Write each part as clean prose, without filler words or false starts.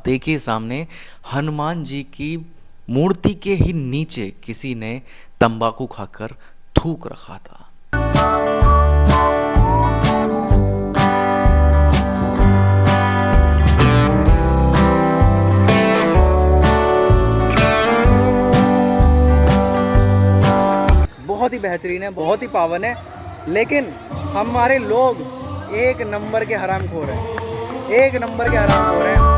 देखिए सामने हनुमान जी की मूर्ति के ही नीचे किसी ने तंबाकू खाकर थूक रखा था। बहुत ही बेहतरीन है, बहुत ही पावन है, लेकिन हमारे लोग एक नंबर के हरामखोर हैं, एक नंबर के हरामखोर हैं।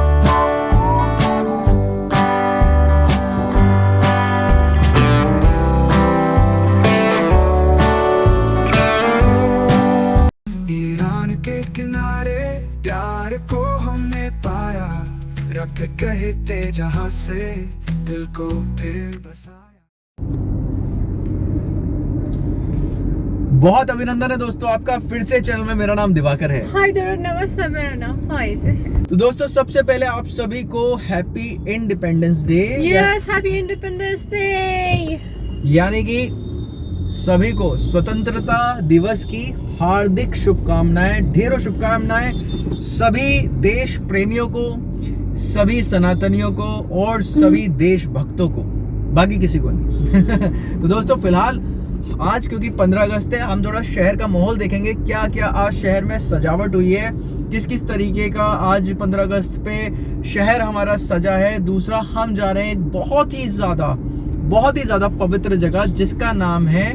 ईरान के किनारे प्यार को हमने पाया, रब कहते जहां से दिल को फिर बसाया। बहुत अभिनंदन है दोस्तों आपका फिर से चैनल में। मेरा नाम दिवाकर है। हाय नमस्ते, मेरा नाम फाइज है। तो दोस्तों सबसे पहले आप सभी को happy independence day. Yes, happy independence day. यानी कि सभी को स्वतंत्रता दिवस की हार्दिक शुभकामनाएं, ढेरों शुभकामनाएं सभी देश प्रेमियों को, सभी सनातनियों को और सभी देशभक्तों को, बाकी किसी को नहीं। तो दोस्तों फिलहाल आज क्योंकि 15 अगस्त है, हम थोड़ा शहर का माहौल देखेंगे, क्या क्या आज शहर में सजावट हुई है, किस किस तरीके का आज 15 अगस्त पे शहर हमारा सजा है। दूसरा, हम जा रहे हैं बहुत ही ज़्यादा पवित्र जगह जिसका नाम है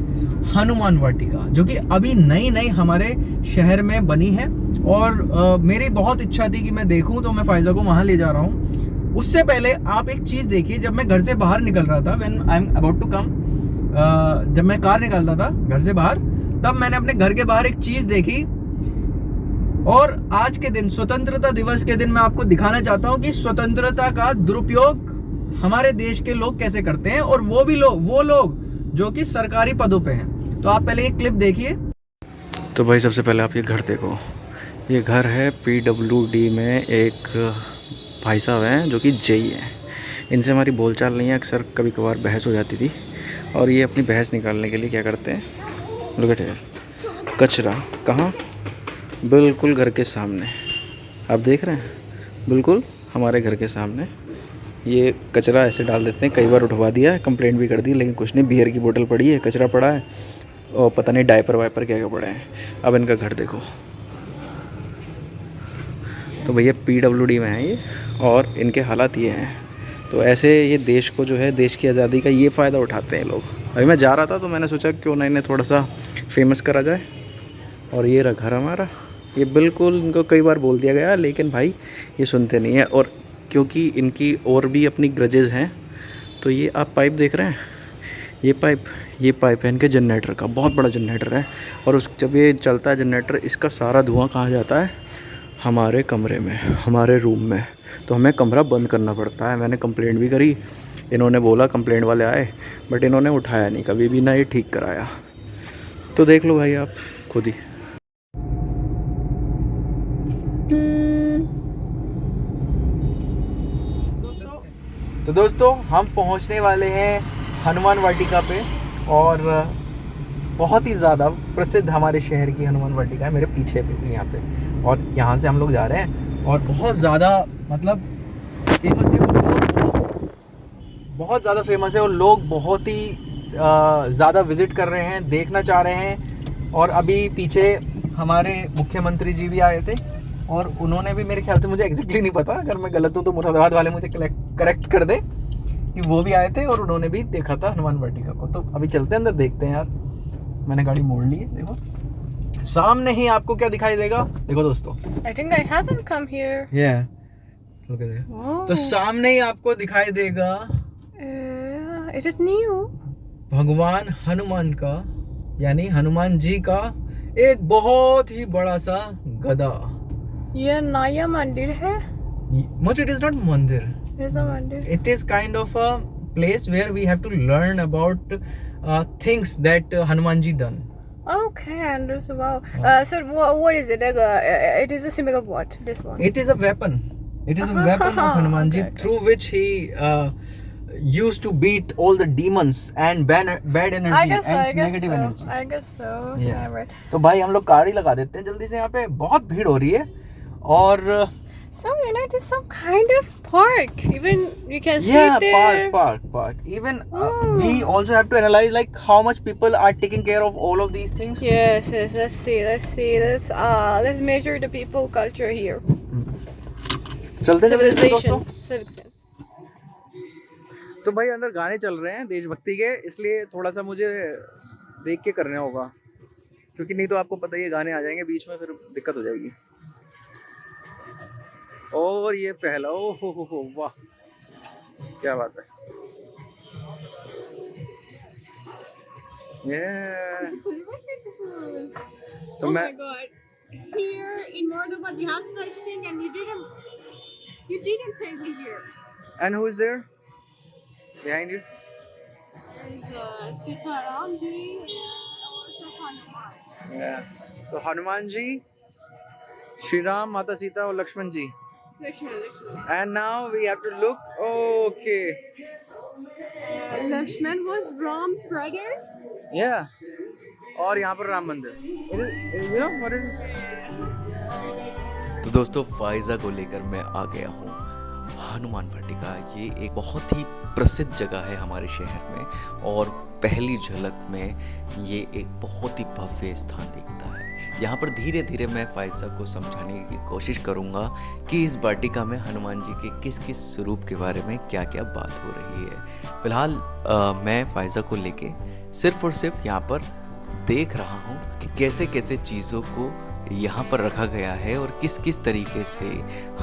हनुमान वाटिका, जो कि अभी नई हमारे शहर में बनी है। और मेरी बहुत इच्छा थी कि मैं देखूं, तो मैं फायजा को वहाँ ले जा रहा हूँ। उससे पहले आप एक चीज़ देखिए, जब मैं घर से बाहर निकल रहा था, when I am about to come, जब मैं कार निकाल रहा था घर से बाहर, तब मैंने अपने घर के बाहर एक चीज देखी। और आज के दिन, स्वतंत्रता दिवस के दिन, मैं आपको दिखाना चाहता हूं कि स्वतंत्रता का दुरुपयोग हमारे देश के लोग कैसे करते हैं, और वो लोग जो कि सरकारी पदों पे हैं। तो आप पहले एक क्लिप देखिए। तो भाई सबसे पहले आप ये घर देखो। ये घर है PWD में, एक भाई साहब हैं जो कि जेई हैं। इनसे हमारी बोलचाल नहीं है, अक्सर कभी कभार बहस हो जाती थी। और ये अपनी बहस निकालने के लिए क्या करते हैं, लुक एट हियर, कचरा कहाँ, बिल्कुल घर के सामने। आप देख रहे हैं, बिल्कुल हमारे घर के सामने ये कचरा ऐसे डाल देते हैं। कई बार उठवा दिया है, कंप्लेंट भी कर दी, लेकिन कुछ नहीं। बियर की बोतल पड़ी है, कचरा पड़ा है, और पता नहीं डायपर वाइपर क्या क्या पड़े हैं। अब इनका घर देखो। तो भैया PWD में है ये, और इनके हालात ये हैं। तो ऐसे ये देश को जो है, देश की आज़ादी का ये फ़ायदा उठाते हैं लोग। अभी मैं जा रहा था तो मैंने सोचा क्यों ना इन्हें थोड़ा सा फेमस करा जाए। और ये रहा घर हमारा। ये बिल्कुल इनको कई बार बोल दिया गया, लेकिन भाई ये सुनते नहीं है। और क्योंकि इनकी और भी अपनी ग्रजेज हैं, तो ये आप पाइप देख रहे हैं, ये पाइप है इनके जनरेटर का, बहुत बड़ा जनरेटर है। और जब ये चलता है जनरेटर, इसका सारा धुआं कहाँ जाता है, हमारे कमरे में, हमारे रूम में। तो हमें कमरा बंद करना पड़ता है। मैंने कंप्लेंट भी करी, इन्होंने बोला, कंप्लेंट वाले आए, बट इन्होंने उठाया नहीं, कभी भी ना ये ठीक कराया। तो देख लो भाई आप खुद ही। तो दोस्तों हम पहुंचने वाले हैं हनुमान वाटिका पे, और बहुत ही ज़्यादा प्रसिद्ध हमारे शहर की हनुमान वाटिका है, मेरे पीछे पे यहाँ पे। और यहाँ से हम लोग जा रहे हैं, और बहुत ज़्यादा मतलब फेमस है, और बहुत ज़्यादा फेमस है, और लोग बहुत ही ज़्यादा विजिट कर रहे हैं, देखना चाह रहे हैं। और अभी पीछे हमारे मुख्यमंत्री जी भी आए थे, और उन्होंने भी, मेरे ख्याल से, मुझे एग्जैक्टली नहीं पता, अगर मैं गलत हूँ तो मुरादाबाद वाले मुझे करेक्ट कर दे, कि वो भी आए थे और उन्होंने भी देखा था हनुमान वाटिका को। तो अभी चलते हैं अंदर, देखते हैं यार। मैंने गाड़ी मोड़ ली है, देखो सामने ही आपको क्या दिखाई देगा, देखो दोस्तों। I think I haven't come here. Yeah. Look at that. Wow. तो सामने ही आपको दिखाई देगा It is new. भगवान हनुमान का, यानी हनुमान जी का एक बहुत ही बड़ा सा गदा। ये नया मंदिर है। Much it is not मंदिर. It is a मंदिर. It is kind of a place where we have to learn about things that Hanuman ji done. Okay, I understand. Wow. So what is it? Like, it is a symbol of what? This one. It is a weapon. It is a weapon of Hanuman ji, Okay. through which he used to beat all the demons and bad energy I guess so. and I guess negative so. energy. I guess so. Yeah. Yeah, right. तो भाई हम लोग गाड़ी लगा देते हैं जल्दी से, यहाँ पे बहुत भीड़ हो रही है। और So you know, it is some kind of park. Even you can Yeah, sit there. park. Even we also have to analyze like how much people are taking care of all of these things. Yes. Let's see. Let's measure the people culture here. चलते चलते दोस्तों, Civic sense. तो भाई अंदर गाने चल रहे हैं देशभक्ति के, इसलिए थोड़ा सा मुझे देख के करना होगा, क्योंकि नहीं तो आपको पता ही है गाने आ जाएंगे बीच में, फिर दिक्कत हो जाएगी। और ये पहला, ओ हो वाह, क्या बात है। ये तो मैं God! Here in Moldova, we have such thing, and you didn't take me here. And who is there behind you? There's Sitaram ji and Hanuman. Yeah. तो हनुमान जी, श्री राम, माता सीता और लक्ष्मण जी। Lakshman. And now we have to look. Okay. Lakshman was Ram's brother. Yeah. और यहाँ पर राम मंदिर। You know what is it? तो दोस्तों फाइज़ा को लेकर मैं आ गया हूँ हनुमान वाटिका। ये एक बहुत ही प्रसिद्ध जगह है हमारे शहर में, और पहली झलक में ये एक बहुत ही भव्य स्थान दिखता है। यहाँ पर धीरे धीरे मैं फाइज़ा को समझाने की कोशिश करूँगा कि इस वाटिका में हनुमान जी के किस किस स्वरूप के बारे में क्या क्या बात हो रही है। फ़िलहाल मैं फाइज़ा को लेके सिर्फ़ और सिर्फ यहाँ पर देख रहा हूँ कि कैसे कैसे चीज़ों को यहाँ पर रखा गया है और किस किस तरीके से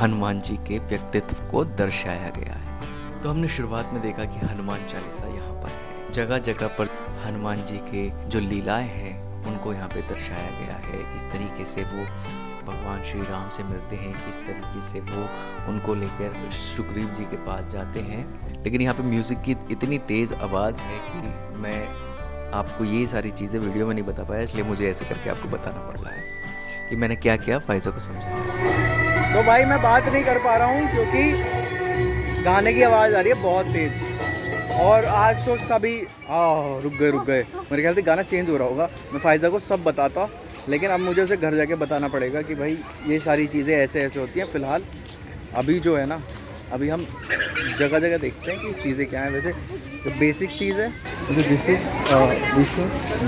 हनुमान जी के व्यक्तित्व को दर्शाया गया है। तो हमने शुरुआत में देखा कि हनुमान चालीसा यहाँ पर है, जगह जगह पर हनुमान जी के जो लीलाएं हैं उनको यहाँ पे दर्शाया गया है, किस तरीके से वो भगवान श्री राम से मिलते हैं, किस तरीके से वो उनको लेकर सुग्रीव जी के पास जाते हैं। लेकिन यहाँ पे म्यूज़िक की इतनी तेज़ आवाज़ है कि मैं आपको ये सारी चीज़ें वीडियो में नहीं बता पाया, इसलिए मुझे ऐसे करके आपको बताना पड़ रहा है कि मैंने क्या किया फाइज़ा को समझाया। तो भाई मैं बात नहीं कर पा रहा हूँ क्योंकि गाने की आवाज़ आ रही है बहुत तेज़, और आज तो सभी रुक गए। मेरे ख्याल से गाना चेंज हो रहा होगा। मैं फाइज़ा को सब बताता, लेकिन अब मुझे उसे घर जाके बताना पड़ेगा कि भाई ये सारी चीज़ें ऐसे ऐसे होती हैं। फ़िलहाल अभी जो है ना, अभी हम जगह जगह देखते हैं कि चीज़ें क्या हैं। वैसे जो बेसिक चीज़ है, जो दिस इज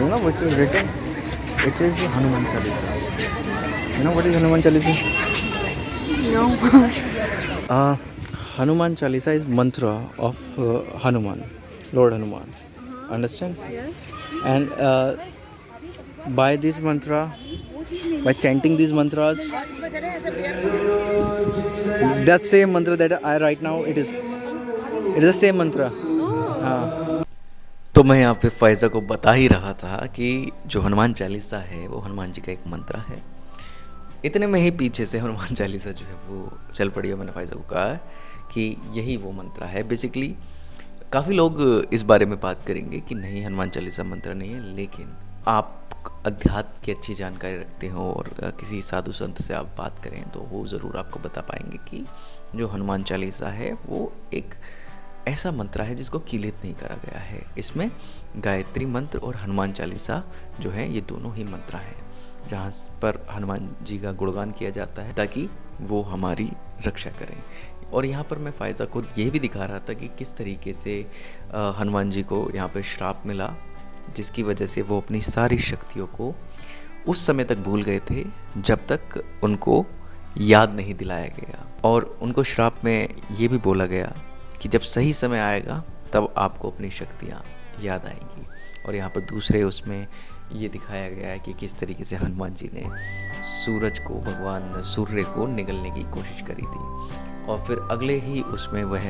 ना which is written, it is Hanuman Chalisa. You know what is Hanuman Chalisa? No. Hanuman Chalisa is mantra of Hanuman, Lord Hanuman. Understand? Yes. And by this mantra, by chanting these mantras, that same mantra that I write now, it is the same mantra. हाँ। तो मैं यहाँ पे फाइज़ा को बता ही रहा था कि जो हनुमान चालीसा है वो हनुमान जी का एक मंत्र है। इतने में ही पीछे से हनुमान चालीसा जो है वो चल पड़ी, और मैंने फाइज़ा को कहा कि यही वो मंत्र है। बेसिकली काफ़ी लोग इस बारे में बात करेंगे कि नहीं हनुमान चालीसा मंत्र नहीं है, लेकिन आप अध्यात्म की अच्छी जानकारी रखते हो और किसी साधु संत से आप बात करें तो वो ज़रूर आपको बता पाएंगे कि जो हनुमान चालीसा है वो एक ऐसा मंत्र है जिसको कीलित नहीं करा गया है। इसमें गायत्री मंत्र और हनुमान चालीसा जो है ये दोनों ही मंत्र हैं, जहाँ पर हनुमान जी का गुणगान किया जाता है ताकि वो हमारी रक्षा करें। और यहाँ पर मैं फाइज़ा को ये भी दिखा रहा था कि किस तरीके से हनुमान जी को यहाँ पे श्राप मिला, जिसकी वजह से वो अपनी सारी शक्तियों को उस समय तक भूल गए थे जब तक उनको याद नहीं दिलाया गया। और उनको श्राप में ये भी बोला गया कि जब सही समय आएगा तब आपको अपनी शक्तियाँ याद आएंगी। और यहाँ पर दूसरे उसमें ये दिखाया गया है कि किस तरीके से हनुमान जी ने सूरज को, भगवान सूर्य को निगलने की कोशिश करी थी, और फिर अगले ही उसमें वह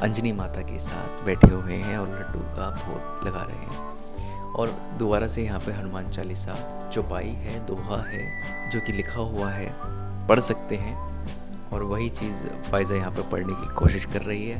अंजनी माता के साथ बैठे हुए हैं और लड्डू का भोग लगा रहे हैं। और दोबारा से यहाँ पे हनुमान चालीसा चौपाई है, दोहा है जो कि लिखा हुआ है, पढ़ सकते हैं। और वही चीज़ फाइज़ा यहाँ पे पढ़ने की कोशिश कर रही है।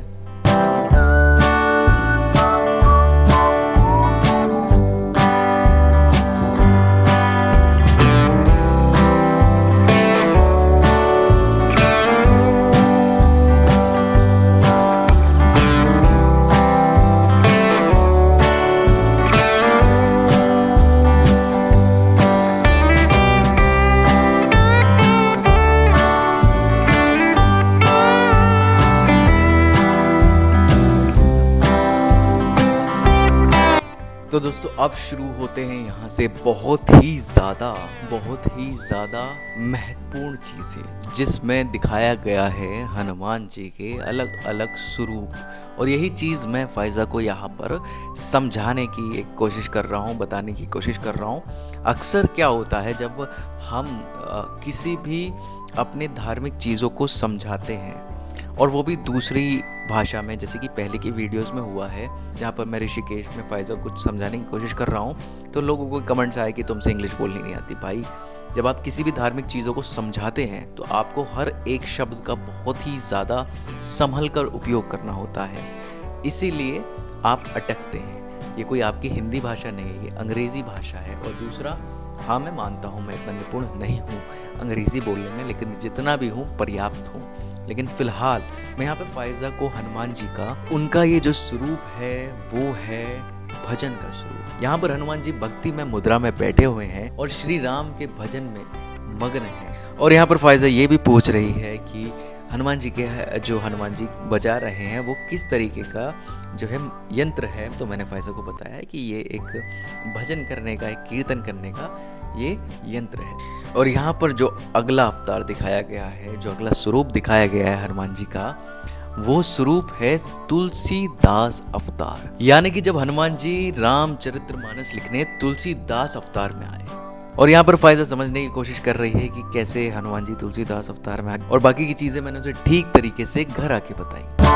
तो दोस्तों अब शुरू होते हैं यहाँ से बहुत ही ज़्यादा महत्वपूर्ण चीज़ें, जिसमें दिखाया गया है हनुमान जी के अलग अलग स्वरूप। और यही चीज़ मैं फ़ायज़ा को यहाँ पर समझाने की एक कोशिश कर रहा हूँ, बताने की कोशिश कर रहा हूँ। अक्सर क्या होता है जब हम किसी भी अपने धार्मिक चीज़ों को समझाते हैं और वो भी दूसरी भाषा में, जैसे कि पहले की वीडियोस में हुआ है जहाँ पर मैं ऋषिकेश में फ़ायज़ा कुछ समझाने की कोशिश कर रहा हूँ, तो लोगों को कमेंट्स आए कि तुमसे इंग्लिश बोलनी नहीं आती। भाई, जब आप किसी भी धार्मिक चीज़ों को समझाते हैं तो आपको हर एक शब्द का बहुत ही ज़्यादा संभल कर उपयोग करना होता है, इसीलिए आप अटकते हैं। ये कोई आपकी हिंदी भाषा नहीं है, ये अंग्रेज़ी भाषा है। और दूसरा, हाँ मैं मानता हूँ मैं इतना निपुण नहीं हूँ अंग्रेज़ी बोलने में, लेकिन जितना भी हूँ पर्याप्त हूँ। लेकिन फ़िलहाल मैं यहाँ पे फ़ायज़ा को हनुमान जी का, उनका ये जो स्वरूप है वो है भजन का स्वरूप। यहाँ पर हनुमान जी भक्ति में मुद्रा में बैठे हुए हैं और श्री राम के भजन में मग्न हैं। और यहाँ पर फ़ायज़ा ये भी पूछ रही है कि हनुमान जी के जो हनुमान जी बजा रहे हैं वो किस तरीके का जो है यंत्र है। तो मैंने फ़ायज़ा को बताया है कि ये एक भजन करने का, एक कीर्तन करने का ये यंत्र है। और यहाँ पर जो अगला अवतार दिखाया गया है, जो अगला स्वरूप दिखाया गया है हनुमान जी का, वो स्वरूप है तुलसीदास अवतार। यानी कि जब हनुमान जी रामचरितमानस लिखने तुलसीदास अवतार में आए। और यहाँ पर फ़ायज़ा समझने की कोशिश कर रही है कि कैसे हनुमान जी तुलसीदास अवतार में आए, और बाकी की चीज़ें मैंने उसे ठीक तरीके से घर आके बताई।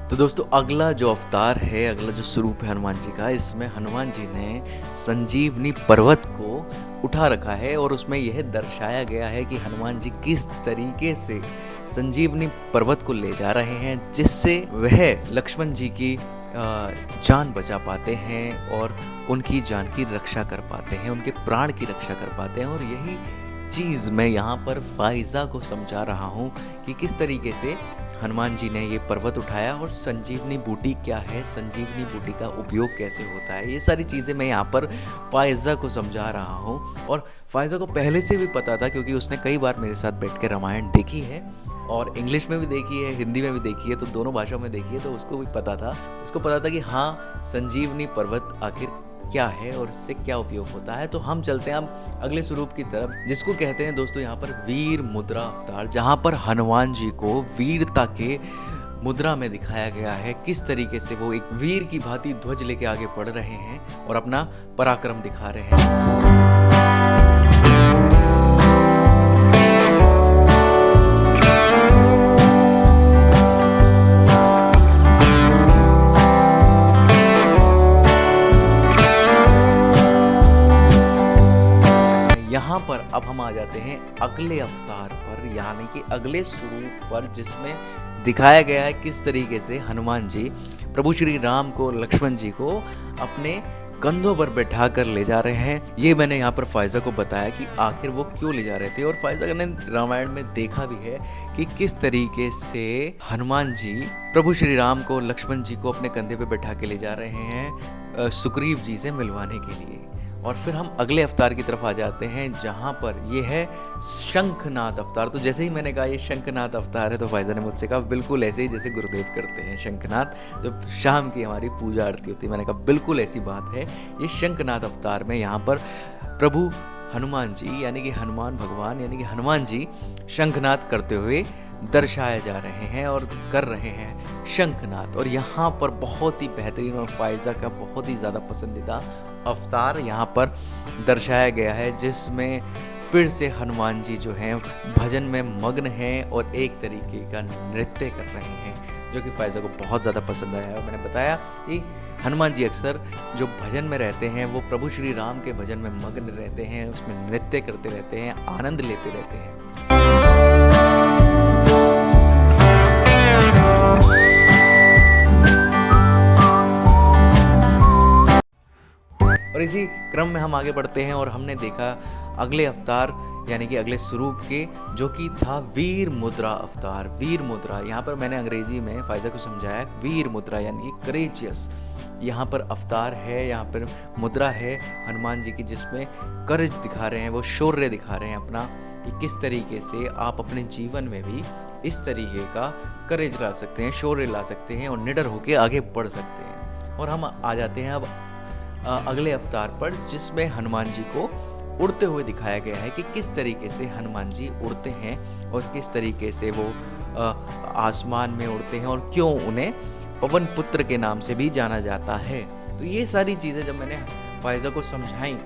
तो दोस्तों अगला जो अवतार है, अगला जो स्वरूप है हनुमान जी का, इसमें हनुमान जी ने संजीवनी पर्वत को उठा रखा है और उसमें यह दर्शाया गया है कि हनुमान जी किस तरीके से संजीवनी पर्वत को ले जा रहे हैं, जिससे वह लक्ष्मण जी की जान बचा पाते हैं और उनकी जान की रक्षा कर पाते हैं, उनके प्राण की रक्षा कर पाते हैं। और यही चीज़ मैं यहाँ पर फ़ायज़ा को समझा रहा हूँ कि किस तरीके से हनुमान जी ने ये पर्वत उठाया और संजीवनी बूटी क्या है, संजीवनी बूटी का उपयोग कैसे होता है, ये सारी चीज़ें मैं यहाँ पर फ़ायज़ा को समझा रहा हूँ। और फ़ायज़ा को पहले से भी पता था, क्योंकि उसने कई बार मेरे साथ बैठ के रामायण देखी है और इंग्लिश में भी देखी है, हिंदी में भी देखी है, तो दोनों भाषाओं में देखी है। तो उसको भी पता था, उसको पता था कि हाँ संजीवनी पर्वत आखिर क्या है और इससे क्या उपयोग होता है। तो हम चलते हैं अब अगले स्वरूप की तरफ, जिसको कहते हैं दोस्तों यहाँ पर वीर मुद्रा अवतार, जहाँ पर हनुमान जी को वीरता के मुद्रा में दिखाया गया है। किस तरीके से वो एक वीर की भांति ध्वज लेके आगे बढ़ रहे हैं और अपना पराक्रम दिखा रहे हैं। यहाँ पर अब हम आ जाते हैं अगले अवतार पर, यानी कि अगले स्वरूप पर, जिसमें दिखाया गया है किस तरीके से हनुमान जी प्रभु श्री राम को, लक्ष्मण जी को अपने कंधों पर बैठा कर ले जा रहे हैं। ये मैंने यहाँ पर फ़ायज़ा को बताया कि आखिर वो क्यों ले जा रहे थे। और फ़ायज़ा ने रामायण में देखा भी है कि किस तरीके से हनुमान जी प्रभु श्री राम को, लक्ष्मण जी को अपने कंधे पे बैठा के ले जा रहे हैं सुग्रीव जी से मिलवाने के लिए। और फिर हम अगले अवतार की तरफ आ जाते हैं, जहाँ पर ये है शंखनाद अवतार। तो जैसे ही मैंने कहा ये शंखनाद अवतार है, तो फ़ायज़ा ने मुझसे कहा बिल्कुल ऐसे ही जैसे गुरुदेव करते हैं शंखनाद, जब शाम की हमारी पूजा आरती होती है। मैंने कहा बिल्कुल ऐसी बात है। ये शंखनाद अवतार में यहाँ पर प्रभु हनुमान जी, यानी कि हनुमान भगवान, यानी कि हनुमान जी शंखनाद करते हुए दर्शाए जा रहे हैं और कर रहे हैं शंखनाद। और यहाँ पर बहुत ही बेहतरीन और फ़ायज़ा का बहुत ही ज़्यादा पसंदीदा अवतार यहाँ पर दर्शाया गया है, जिसमें फिर से हनुमान जी जो हैं भजन में मग्न हैं और एक तरीके का नृत्य कर रहे हैं, जो कि फ़ायज़ा को बहुत ज़्यादा पसंद आया है। मैंने बताया कि हनुमान जी अक्सर जो भजन में रहते हैं वो प्रभु श्री राम के भजन में मग्न रहते हैं, उसमें नृत्य करते रहते हैं, आनंद लेते रहते हैं। और इसी क्रम में हम आगे बढ़ते हैं और हमने देखा अगले अवतार, यानी कि अगले स्वरूप के, जो कि था वीर मुद्रा अवतार। वीर मुद्रा, यहाँ पर मैंने अंग्रेजी में फ़ायज़ा को समझाया, वीर मुद्रा यानी कि करेजियस यहाँ पर अवतार है, यहाँ पर मुद्रा है हनुमान जी की, जिसमें करेज दिखा रहे हैं, वो शौर्य दिखा रहे हैं अपना, कि किस तरीके से आप अपने जीवन में भी इस तरीके का करेज ला सकते हैं, शौर्य ला सकते हैं और निडर होकर आगे बढ़ सकते हैं। और हम आ जाते हैं अब अगले अवतार पर, जिसमें हनुमान जी को उड़ते हुए दिखाया गया है कि किस तरीके से हनुमान जी उड़ते हैं और किस तरीके से वो आसमान में उड़ते हैं और क्यों उन्हें पवन पुत्र के नाम से भी जाना जाता है। तो ये सारी चीज़ें जब मैंने फायजा को समझाई,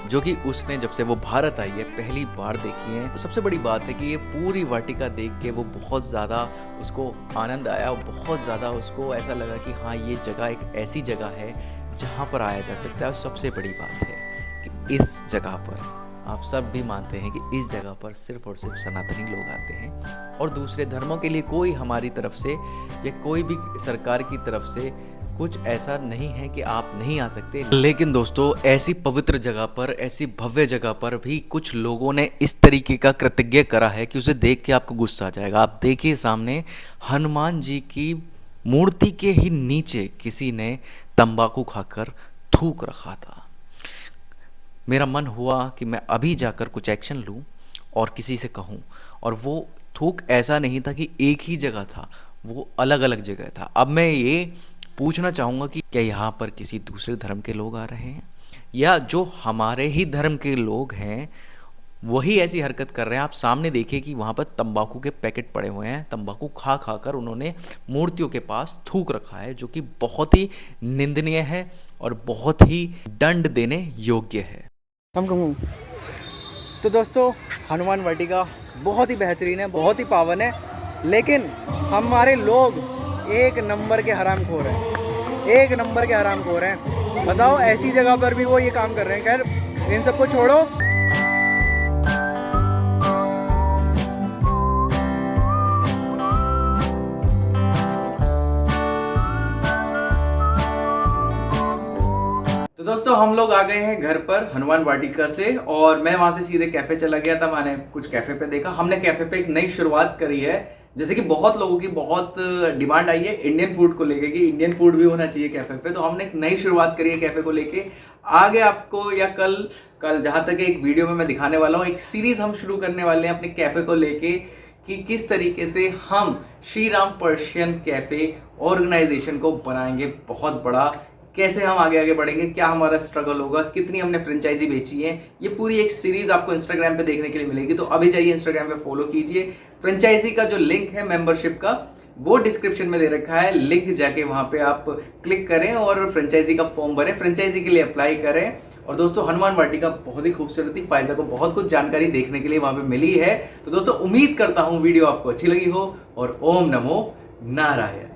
जो कि उसने जब से वो भारत आई है पहली बार देखी है, तो सबसे बड़ी बात है कि ये पूरी वाटिका देख के वो बहुत ज़्यादा उसको आनंद आया और बहुत ज़्यादा उसको ऐसा लगा कि हाँ, ये जगह एक ऐसी जगह है जहाँ पर आया जा सकता है। और सबसे बड़ी बात है कि इस जगह पर आप सब भी मानते हैं कि इस जगह पर सिर्फ और सिर्फ सनातनी लोग आते हैं और दूसरे धर्मों के लिए कोई हमारी तरफ से या कोई भी सरकार की तरफ से कुछ ऐसा नहीं है कि आप नहीं आ सकते। लेकिन दोस्तों, ऐसी पवित्र जगह पर, ऐसी भव्य जगह पर भी कुछ लोगों ने इस तरीके का कृतज्ञ करा है कि उसे देख के आपको गुस्सा आ जाएगा। आप देखिए सामने हनुमान जी की मूर्ति के ही नीचे किसी ने तंबाकू खाकर थूक रखा था। मेरा मन हुआ कि मैं अभी जाकर कुछ एक्शन लूं और किसी से कहूं, और वो थूक ऐसा नहीं था कि एक ही जगह था, वो अलग अलग जगह था। अब मैं ये पूछना चाहूँगा कि क्या यहाँ पर किसी दूसरे धर्म के लोग आ रहे हैं या जो हमारे ही धर्म के लोग हैं वही ऐसी हरकत कर रहे हैं। आप सामने देखिए कि वहाँ पर तंबाकू के पैकेट पड़े हुए हैं, तंबाकू खा खा कर उन्होंने मूर्तियों के पास थूक रखा है, जो कि बहुत ही निंदनीय है और बहुत ही दंड देने योग्य है। हम कहूँ तो दोस्तों, हनुमान वाटिका बहुत ही बेहतरीन है, बहुत ही पावन है, लेकिन हमारे लोग एक नंबर के हरामखोर हैं, एक नंबर के हरामखोर हैं। बताओ, ऐसी जगह पर भी वो ये काम कर रहे हैं। खैर, इन सबको छोड़ो। तो दोस्तों, हम लोग आ गए हैं घर पर हनुमान वाटिका से, और मैं वहां से सीधे कैफे चला गया था। मैंने कुछ कैफे पे देखा, हमने कैफे पे एक नई शुरुआत करी है। जैसे कि बहुत लोगों की बहुत डिमांड आई है इंडियन फूड को लेके कि इंडियन फूड भी होना चाहिए कैफे पे, तो हमने एक नई शुरुआत करी है कैफे को लेके। आगे आपको या कल जहां तक एक वीडियो में मैं दिखाने वाला हूँ, एक सीरीज हम शुरू करने वाले हैं अपने कैफे को लेके कि किस तरीके से हम Shri Ram Persian cafe organisation को बनाएंगे बहुत बड़ा, कैसे हम आगे बढ़ेंगे, क्या हमारा स्ट्रगल होगा, कितनी हमने फ्रेंचाइजी बेची है। ये पूरी एक सीरीज आपको इंस्टाग्राम पे देखने के लिए मिलेगी, तो अभी जाइए इंस्टाग्राम पे फॉलो कीजिए। फ्रेंचाइजी का जो लिंक है मेंबरशिप का, वो डिस्क्रिप्शन में दे रखा है, लिंक जाके वहां पे आप क्लिक करें और फ्रेंचाइजी का फॉर्म भरें, फ्रेंचाइजी के लिए अप्लाई करें। और दोस्तों, हनुमान वाटिका बहुत ही खूबसूरत थी, फायजा को बहुत कुछ जानकारी देखने के लिए वहां पे मिली है। तो दोस्तों, उम्मीद करता हूँ वीडियो आपको अच्छी लगी हो, और ओम नमो नारायण।